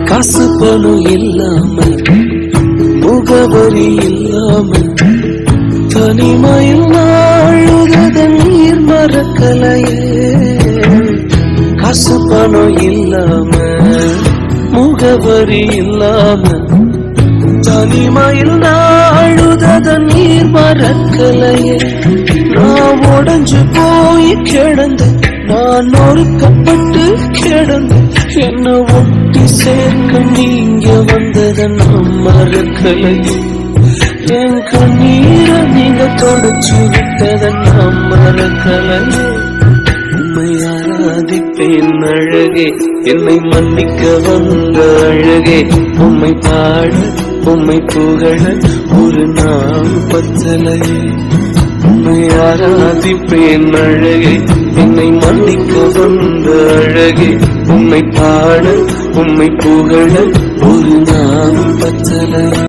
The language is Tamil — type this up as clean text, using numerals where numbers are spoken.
காசு பணம் இல்லாம முகவரி இல்லாம தனிமையில் அழுத நீர் மறக்கலையே. காசு பணம் இல்லாம முகவரி இல்லாம தனிமையில் அழுத நீர் மறக்கலையே. நான் உடைஞ்சு போய் கிடந்து நான் நொறுக்கப்பட்டு கிடந்து என்ன ஒட்டி சேர்க்க நீங்க வந்தத நான் மறக்கலையே. என் கண்ணீரை நீங்க தொடச்சு விட்டத நான் மறக்கலையே. உம்மை ஆராதிப்பேன் அழகே, என்னை மன்னிக்க வந்த அழகே. உம்மை பாட உம்மை புகழ ஒரு நாள் பத்தலையே. உம்மை ஆராதிப்பேன் அழகே, என்னை மன்னிக்க வந்த அழகே. உம்மை பாட உம்மை புகழ ஒரு நாள் பத்தலையே.